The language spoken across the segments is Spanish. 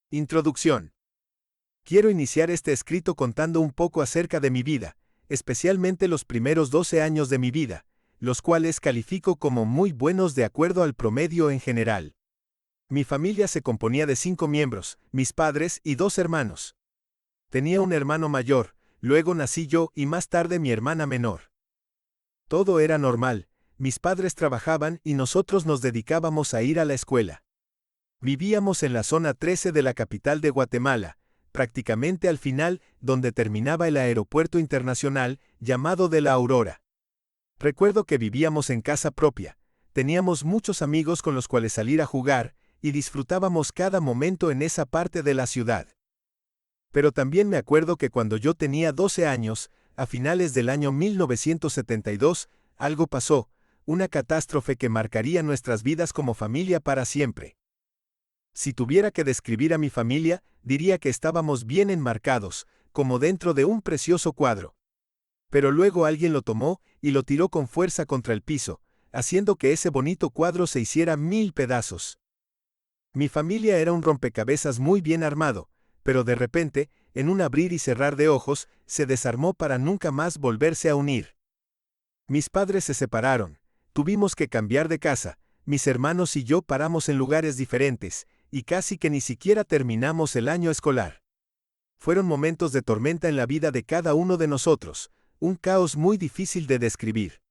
Introducción. Quiero iniciar este escrito contando un poco acerca de mi vida, especialmente los primeros 12 años de mi vida, los cuales califico como muy buenos de acuerdo al promedio en general. Mi familia se componía de 5 miembros, mis padres y 2 hermanos. Tenía un hermano mayor, luego nací yo y más tarde mi hermana menor. Todo era normal, mis padres trabajaban y nosotros nos dedicábamos a ir a la escuela. Vivíamos en la zona 13 de la capital de Guatemala, prácticamente al final, donde terminaba el aeropuerto internacional, llamado de la Aurora. Recuerdo que vivíamos en casa propia, teníamos muchos amigos con los cuales salir a jugar, y disfrutábamos cada momento en esa parte de la ciudad. Pero también me acuerdo que cuando yo tenía 12 años, a finales del año 1972, algo pasó, una catástrofe que marcaría nuestras vidas como familia para siempre. Si tuviera que describir a mi familia, diría que estábamos bien enmarcados, como dentro de un precioso cuadro. Pero luego alguien lo tomó y lo tiró con fuerza contra el piso, haciendo que ese bonito cuadro se hiciera 1000 pedazos. Mi familia era un rompecabezas muy bien armado, pero de repente, en un abrir y cerrar de ojos, se desarmó para nunca más volverse a unir. Mis padres se separaron, tuvimos que cambiar de casa, mis hermanos y yo paramos en lugares diferentes, y casi que ni siquiera terminamos el año escolar. Fueron momentos de tormenta en la vida de cada uno de nosotros, un caos muy difícil de describir.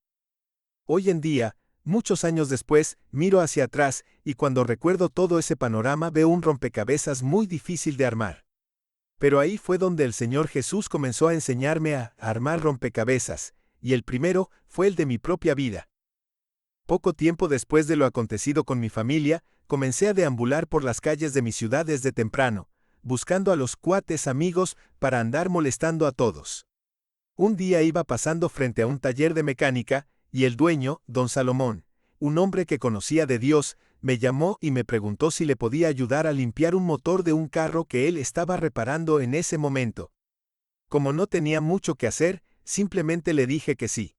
Hoy en día, muchos años después, miro hacia atrás y cuando recuerdo todo ese panorama veo un rompecabezas muy difícil de armar. Pero ahí fue donde el Señor Jesús comenzó a enseñarme a armar rompecabezas, y el primero fue el de mi propia vida. Poco tiempo después de lo acontecido con mi familia, comencé a deambular por las calles de mi ciudad desde temprano, buscando a los cuates amigos para andar molestando a todos. Un día iba pasando frente a un taller de mecánica, y el dueño, don Salomón, un hombre que conocía de Dios, me llamó y me preguntó si le podía ayudar a limpiar un motor de un carro que él estaba reparando en ese momento. Como no tenía mucho que hacer, simplemente le dije que sí.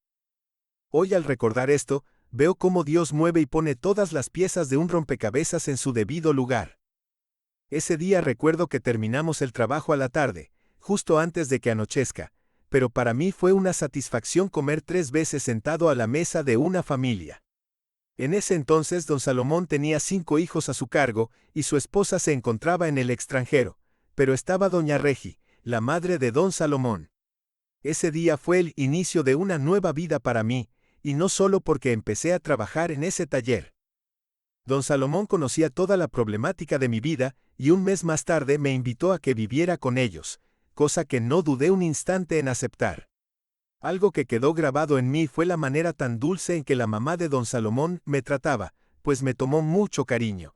Hoy al recordar esto, veo cómo Dios mueve y pone todas las piezas de un rompecabezas en su debido lugar. Ese día recuerdo que terminamos el trabajo a la tarde, justo antes de que anochezca, pero para mí fue una satisfacción comer 3 veces sentado a la mesa de una familia. En ese entonces don Salomón tenía 5 hijos a su cargo y su esposa se encontraba en el extranjero, pero estaba doña Regi, la madre de don Salomón. Ese día fue el inicio de una nueva vida para mí, y no solo porque empecé a trabajar en ese taller. Don Salomón conocía toda la problemática de mi vida, y un mes más tarde me invitó a que viviera con ellos, cosa que no dudé un instante en aceptar. Algo que quedó grabado en mí fue la manera tan dulce en que la mamá de don Salomón me trataba, pues me tomó mucho cariño.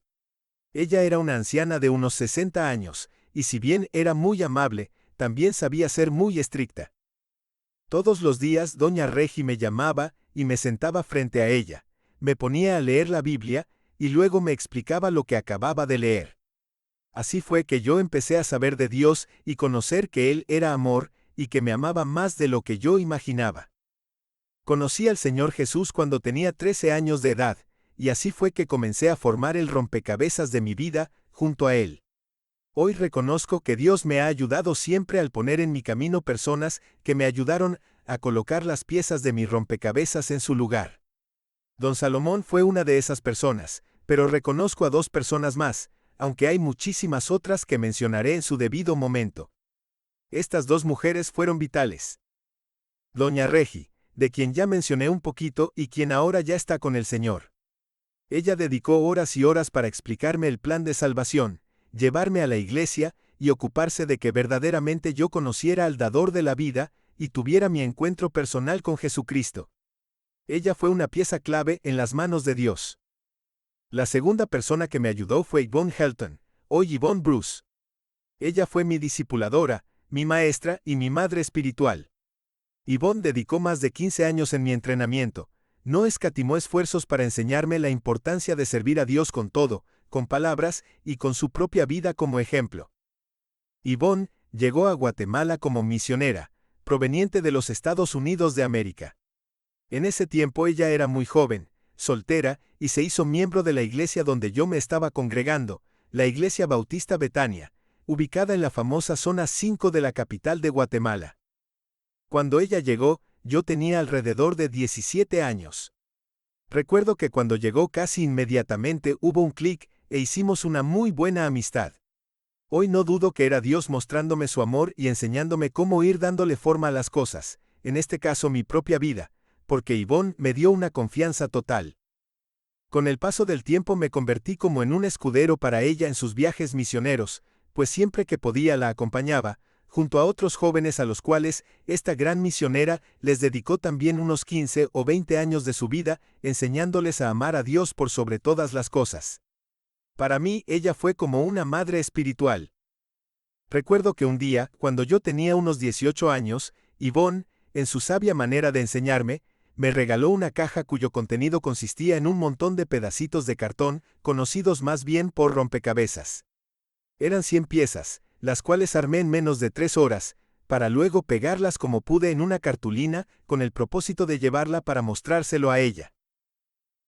Ella era una anciana de unos 60 años, y si bien era muy amable, también sabía ser muy estricta. Todos los días doña Regi me llamaba y me sentaba frente a ella, me ponía a leer la Biblia, y luego me explicaba lo que acababa de leer. Así fue que yo empecé a saber de Dios y conocer que Él era amor, y que me amaba más de lo que yo imaginaba. Conocí al Señor Jesús cuando tenía 13 años de edad, y así fue que comencé a formar el rompecabezas de mi vida, junto a Él. Hoy reconozco que Dios me ha ayudado siempre al poner en mi camino personas que me ayudaron a colocar las piezas de mi rompecabezas en su lugar. Don Salomón fue una de esas personas, pero reconozco a 2 personas más, aunque hay muchísimas otras que mencionaré en su debido momento. Estas 2 mujeres fueron vitales. Doña Regi, de quien ya mencioné un poquito y quien ahora ya está con el Señor. Ella dedicó horas y horas para explicarme el plan de salvación, llevarme a la iglesia y ocuparse de que verdaderamente yo conociera al dador de la vida y tuviera mi encuentro personal con Jesucristo. Ella fue una pieza clave en las manos de Dios. La segunda persona que me ayudó fue Yvonne Helton, hoy Yvonne Bruce. Ella fue mi discipuladora, mi maestra y mi madre espiritual. Yvonne dedicó más de 15 años en mi entrenamiento, no escatimó esfuerzos para enseñarme la importancia de servir a Dios con todo, con palabras y con su propia vida como ejemplo. Yvonne llegó a Guatemala como misionera, proveniente de los Estados Unidos de América. En ese tiempo ella era muy joven, soltera, y se hizo miembro de la iglesia donde yo me estaba congregando, la Iglesia Bautista Betania, ubicada en la famosa zona 5 de la capital de Guatemala. Cuando ella llegó, yo tenía alrededor de 17 años. Recuerdo que cuando llegó casi inmediatamente hubo un clic e hicimos una muy buena amistad. Hoy no dudo que era Dios mostrándome su amor y enseñándome cómo ir dándole forma a las cosas, en este caso mi propia vida, porque Yvonne me dio una confianza total. Con el paso del tiempo me convertí como en un escudero para ella en sus viajes misioneros, pues siempre que podía la acompañaba, junto a otros jóvenes a los cuales esta gran misionera les dedicó también unos 15 o 20 años de su vida, enseñándoles a amar a Dios por sobre todas las cosas. Para mí ella fue como una madre espiritual. Recuerdo que un día, cuando yo tenía unos 18 años, Yvonne, en su sabia manera de enseñarme, me regaló una caja cuyo contenido consistía en un montón de pedacitos de cartón, conocidos más bien por rompecabezas. Eran 100 piezas, las cuales armé en menos de 3 horas, para luego pegarlas como pude en una cartulina, con el propósito de llevarla para mostrárselo a ella.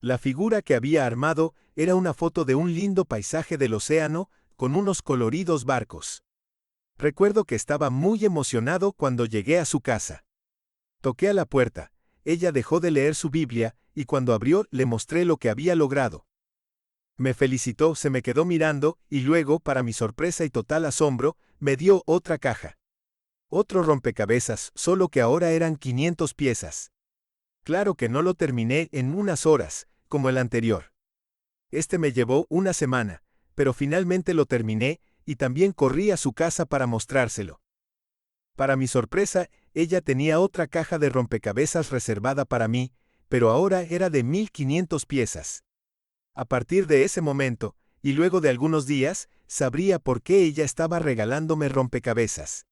La figura que había armado era una foto de un lindo paisaje del océano, con unos coloridos barcos. Recuerdo que estaba muy emocionado cuando llegué a su casa. Toqué a la puerta, ella dejó de leer su Biblia, y cuando abrió le mostré lo que había logrado. Me felicitó, se me quedó mirando, y luego, para mi sorpresa y total asombro, me dio otra caja. Otro rompecabezas, solo que ahora eran 500 piezas. Claro que no lo terminé en unas horas, como el anterior. Este me llevó una semana, pero finalmente lo terminé, y también corrí a su casa para mostrárselo. Para mi sorpresa, ella tenía otra caja de rompecabezas reservada para mí, pero ahora era de 1500 piezas. A partir de ese momento, y luego de algunos días, sabría por qué ella estaba regalándome rompecabezas.